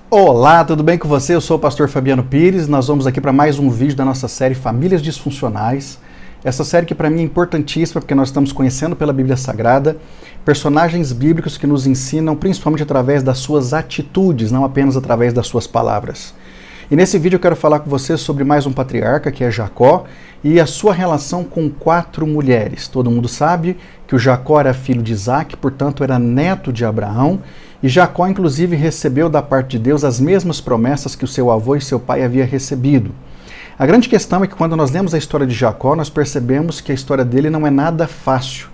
Olá, tudo bem com você? Eu sou o pastor Fabiano Pires. Nós vamos aqui para mais um vídeo da nossa série Famílias Disfuncionais. Essa série que para mim é importantíssima porque nós estamos conhecendo pela Bíblia Sagrada personagens bíblicos que nos ensinam principalmente através das suas atitudes, não apenas através das suas palavras. E nesse vídeo eu quero falar com você sobre mais um patriarca, que é Jacó, e a sua relação com 4 mulheres. Todo mundo sabe que o Jacó era filho de Isaac, portanto era neto de Abraão, e Jacó inclusive recebeu da parte de Deus as mesmas promessas que o seu avô e seu pai haviam recebido. A grande questão é que quando nós lemos a história de Jacó, nós percebemos que a história dele não é nada fácil.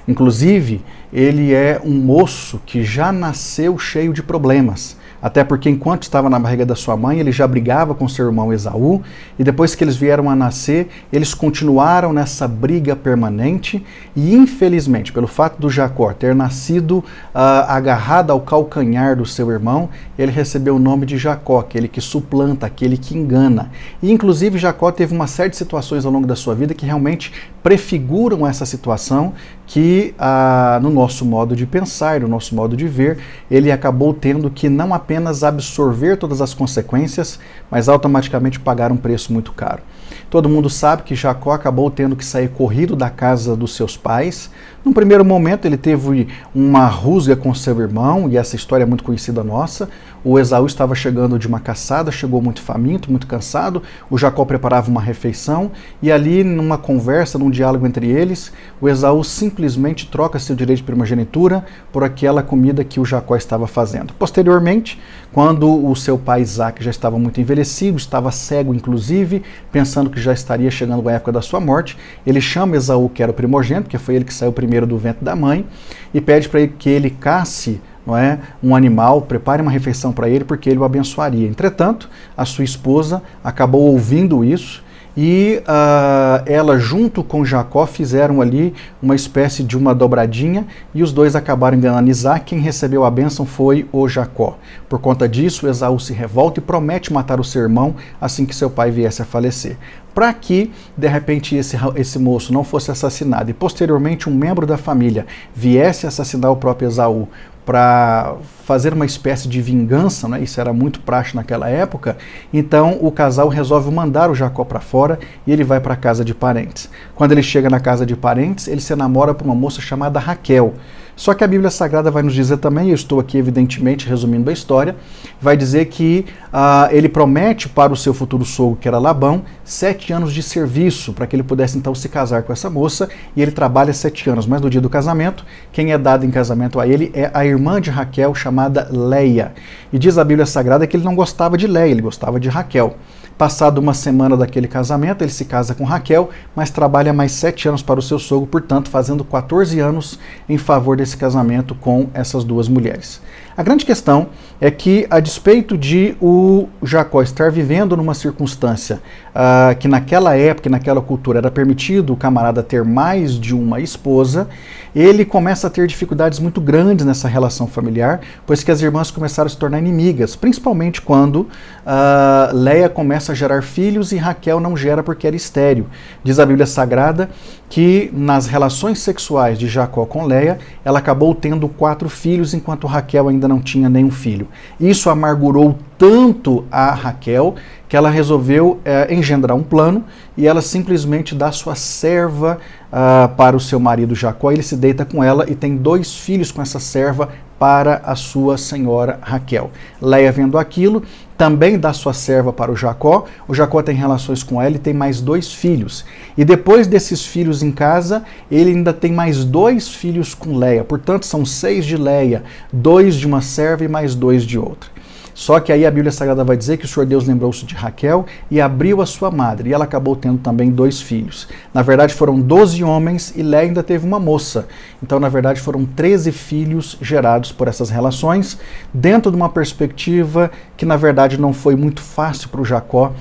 Inclusive, ele é um moço que já nasceu cheio de problemas. Até porque enquanto estava na barriga da sua mãe, ele já brigava com seu irmão Esaú, e depois que eles vieram a nascer, eles continuaram nessa briga permanente, e infelizmente, pelo fato do Jacó ter nascido agarrado ao calcanhar do seu irmão, ele recebeu o nome de Jacó, aquele que suplanta, aquele que engana. E inclusive Jacó teve uma série de situações ao longo da sua vida que realmente prefiguram essa situação que no nosso modo de pensar, no nosso modo de ver, ele acabou tendo que não apenas absorver todas as consequências, mas automaticamente pagar um preço muito caro. Todo mundo sabe que Jacó acabou tendo que sair corrido da casa dos seus pais. Num primeiro momento ele teve uma rusga com seu irmão, e essa história é muito conhecida nossa. O Esaú estava chegando de uma caçada, chegou muito faminto, muito cansado. O Jacó preparava uma refeição, e ali numa conversa, num diálogo entre eles, o Esaú simplesmente troca seu direito de primogenitura por aquela comida que o Jacó estava fazendo. Posteriormente, quando o seu pai Isaac já estava muito envelhecido, estava cego inclusive, pensando que já estaria chegando a época da sua morte, ele chama Esaú, que era o primogênito, porque foi ele que saiu primeiro do ventre da mãe, e pede para ele que ele casse um animal, prepare uma refeição para ele, porque ele o abençoaria. Entretanto, a sua esposa acabou ouvindo isso, e ela junto com Jacó fizeram ali uma espécie de uma dobradinha, e os dois acabaram enganando Isaac. Quem recebeu a bênção foi o Jacó. Por conta disso, Esaú se revolta e promete matar o seu irmão assim que seu pai viesse a falecer. Para que, de repente, esse moço não fosse assassinado e posteriormente um membro da família viesse a assassinar o próprio Esaú para fazer uma espécie de vingança, né? Isso era muito praxe naquela época, então o casal resolve mandar o Jacó para fora e ele vai para a casa de parentes. Quando ele chega na casa de parentes, ele se namora por uma moça chamada Raquel. Só que a Bíblia Sagrada vai nos dizer também, eu estou aqui evidentemente resumindo a história, vai dizer que ele promete para o seu futuro sogro, que era Labão, 7 anos de serviço, para que ele pudesse então se casar com essa moça, e ele trabalha 7 anos, mas no dia do casamento, quem é dado em casamento a ele é a irmã de Raquel, chamada Leia. E diz a Bíblia Sagrada que ele não gostava de Leia, ele gostava de Raquel. Passado uma semana daquele casamento, ele se casa com Raquel, mas trabalha mais 7 anos para o seu sogro, portanto fazendo 14 anos em favor desse casamento com essas duas mulheres. A grande questão é que, a despeito de o Jacó estar vivendo numa circunstância que naquela época, naquela cultura, era permitido o camarada ter mais de uma esposa, ele começa a ter dificuldades muito grandes nessa relação familiar, pois que as irmãs começaram a se tornar inimigas, principalmente quando Leia começa a gerar filhos e Raquel não gera porque era estéril. Diz a Bíblia Sagrada que nas relações sexuais de Jacó com Leia, ela acabou tendo 4 filhos, enquanto Raquel ainda não tinha nenhum filho. Isso amargurou tanto a Raquel que ela resolveu engendrar um plano, e ela simplesmente dá sua serva para o seu marido Jacó. Ele se deita com ela e tem 2 filhos com essa serva para a sua senhora Raquel. Leia, vendo aquilo, também dá sua serva para o Jacó tem relações com ela e tem mais 2 filhos. E depois desses filhos em casa, ele ainda tem mais 2 filhos com Leia. Portanto, são 6 de Leia, 2 de uma serva e mais 2 de outra. Só que aí a Bíblia Sagrada vai dizer que o Senhor Deus lembrou-se de Raquel e abriu a sua madre, e ela acabou tendo também 2 filhos. Na verdade foram 12 homens e Leia ainda teve uma moça. Então na verdade foram 13 filhos gerados por essas relações, dentro de uma perspectiva que na verdade não foi muito fácil para o Jacó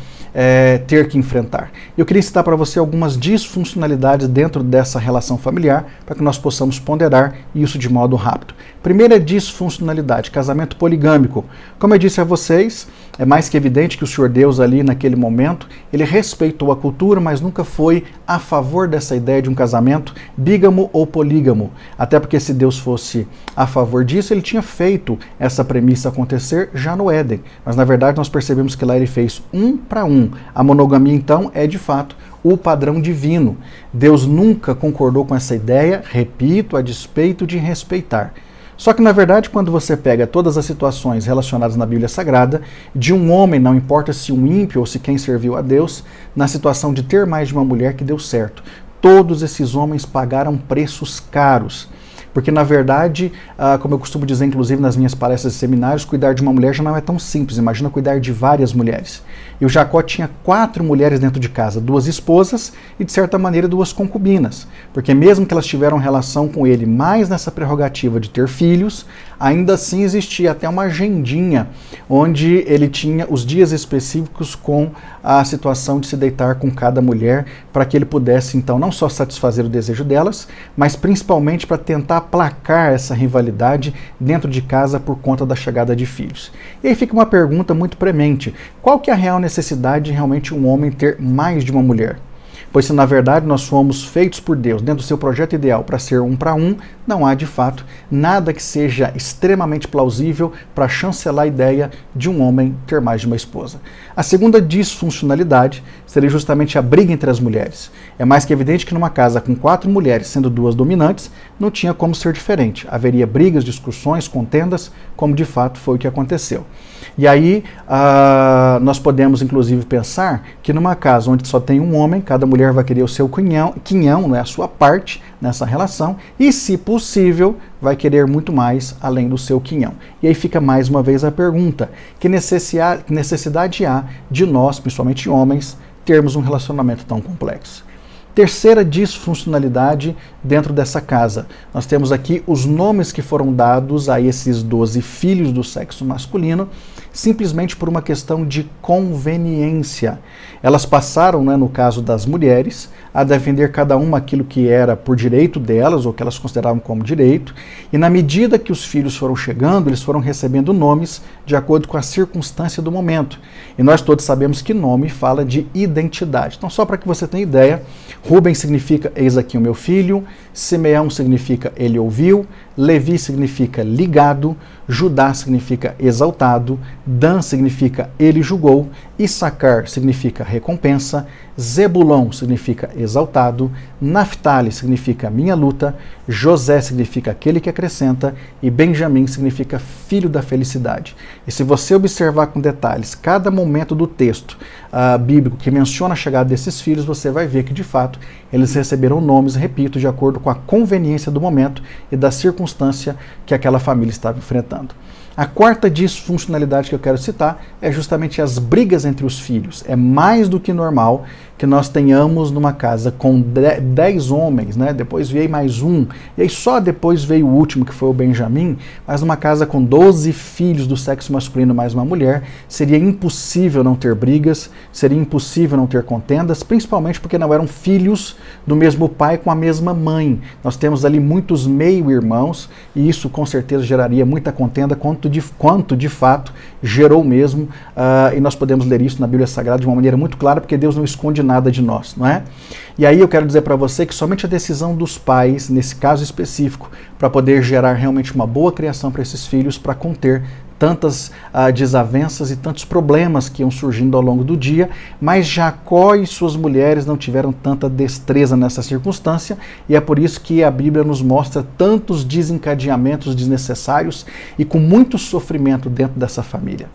ter que enfrentar. Eu queria citar para você algumas disfuncionalidades dentro dessa relação familiar, para que nós possamos ponderar isso de modo rápido. Primeira disfuncionalidade, casamento poligâmico. Como eu disse a vocês, é mais que evidente que o Senhor Deus ali naquele momento, ele respeitou a cultura, mas nunca foi a favor dessa ideia de um casamento bígamo ou polígamo. Até porque se Deus fosse a favor disso, ele tinha feito essa premissa acontecer já no Éden. Mas na verdade nós percebemos que lá ele fez um para um. A monogamia então é de fato o padrão divino. Deus nunca concordou com essa ideia, repito, a despeito de respeitar. Só que, na verdade, quando você pega todas as situações relacionadas na Bíblia Sagrada, de um homem, não importa se um ímpio ou se quem serviu a Deus, na situação de ter mais de uma mulher que deu certo. Todos esses homens pagaram preços caros. Porque, na verdade, como eu costumo dizer, inclusive nas minhas palestras e seminários, cuidar de uma mulher já não é tão simples. Imagina cuidar de várias mulheres. E o Jacó tinha 4 mulheres dentro de casa, 2 esposas e, de certa maneira, 2 concubinas. Porque mesmo que elas tiveram relação com ele mais nessa prerrogativa de ter filhos, ainda assim existia até uma agendinha onde ele tinha os dias específicos com a situação de se deitar com cada mulher para que ele pudesse, então, não só satisfazer o desejo delas, mas principalmente para tentar aplacar essa rivalidade dentro de casa por conta da chegada de filhos. E aí fica uma pergunta muito premente: qual que é a real necessidade de realmente um homem ter mais de uma mulher? Pois se na verdade nós fomos feitos por Deus dentro do seu projeto ideal para ser um para um, não há de fato nada que seja extremamente plausível para chancelar a ideia de um homem ter mais de uma esposa. A segunda disfuncionalidade seria justamente a briga entre as mulheres. É mais que evidente que numa casa com 4 mulheres, sendo 2 dominantes, não tinha como ser diferente. Haveria brigas, discussões, contendas, como de fato foi o que aconteceu. E aí nós podemos inclusive pensar que numa casa onde só tem um homem, cada mulher vai querer o seu quinhão, né, a sua parte nessa relação, e se possível vai querer muito mais além do seu quinhão. E aí fica mais uma vez a pergunta: que necessidade há de nós, principalmente homens, termos um relacionamento tão complexo? Terceira disfuncionalidade dentro dessa casa. Nós temos aqui os nomes que foram dados a esses 12 filhos do sexo masculino, simplesmente por uma questão de conveniência. Elas passaram, né, no caso das mulheres, a defender cada uma aquilo que era por direito delas, ou que elas consideravam como direito, e na medida que os filhos foram chegando, eles foram recebendo nomes de acordo com a circunstância do momento. E nós todos sabemos que nome fala de identidade. Então, só para que você tenha ideia, Rubem significa eis aqui o meu filho, Simeão significa ele ouviu, Levi significa ligado, Judá significa exaltado, Dan significa ele julgou, Issacar significa recompensa, Zebulon significa exaltado, Naftali significa minha luta, José significa aquele que acrescenta e Benjamim significa filho da felicidade. E se você observar com detalhes cada momento do texto bíblico que menciona a chegada desses filhos, você vai ver que de fato eles receberam nomes, repito, de acordo com a conveniência do momento e da circunstância que aquela família estava enfrentando. A quarta disfuncionalidade que eu quero citar é justamente as brigas entre os filhos. É mais do que normal que nós tenhamos numa casa com 10 homens, né? Depois veio mais um, e aí só depois veio o último, que foi o Benjamim, mas numa casa com 12 filhos do sexo masculino mais uma mulher, seria impossível não ter brigas, seria impossível não ter contendas, principalmente porque não eram filhos do mesmo pai com a mesma mãe. Nós temos ali muitos meio-irmãos, e isso com certeza geraria muita contenda, quanto de fato gerou mesmo, e nós podemos ler isso na Bíblia Sagrada de uma maneira muito clara, porque Deus não esconde nada de nós, não é? E aí eu quero dizer para você que somente a decisão dos pais, nesse caso específico, para poder gerar realmente uma boa criação para esses filhos, para conter tantas desavenças e tantos problemas que iam surgindo ao longo do dia, mas Jacó e suas mulheres não tiveram tanta destreza nessa circunstância, e é por isso que a Bíblia nos mostra tantos desencadeamentos desnecessários e com muito sofrimento dentro dessa família.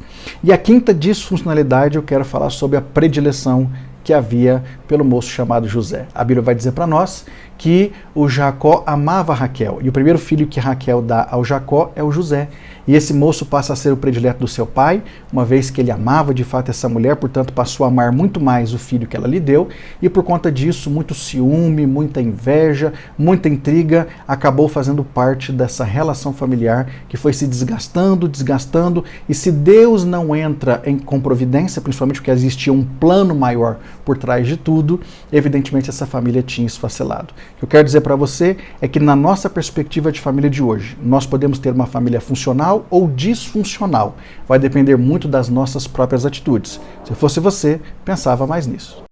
E a quinta disfuncionalidade eu quero falar sobre a predileção que havia pelo moço chamado José. A Bíblia vai dizer para nós que o Jacó amava Raquel, e o primeiro filho que Raquel dá ao Jacó é o José. E esse moço passa a ser o predileto do seu pai, uma vez que ele amava de fato essa mulher, portanto passou a amar muito mais o filho que ela lhe deu, e por conta disso, muito ciúme, muita inveja, muita intriga, acabou fazendo parte dessa relação familiar que foi se desgastando, e se Deus não entra com providência, principalmente porque existia um plano maior por trás de tudo, evidentemente essa família tinha esfacelado. O que eu quero dizer para você é que na nossa perspectiva de família de hoje, nós podemos ter uma família funcional ou disfuncional. Vai depender muito das nossas próprias atitudes. Se fosse você, pensava mais nisso.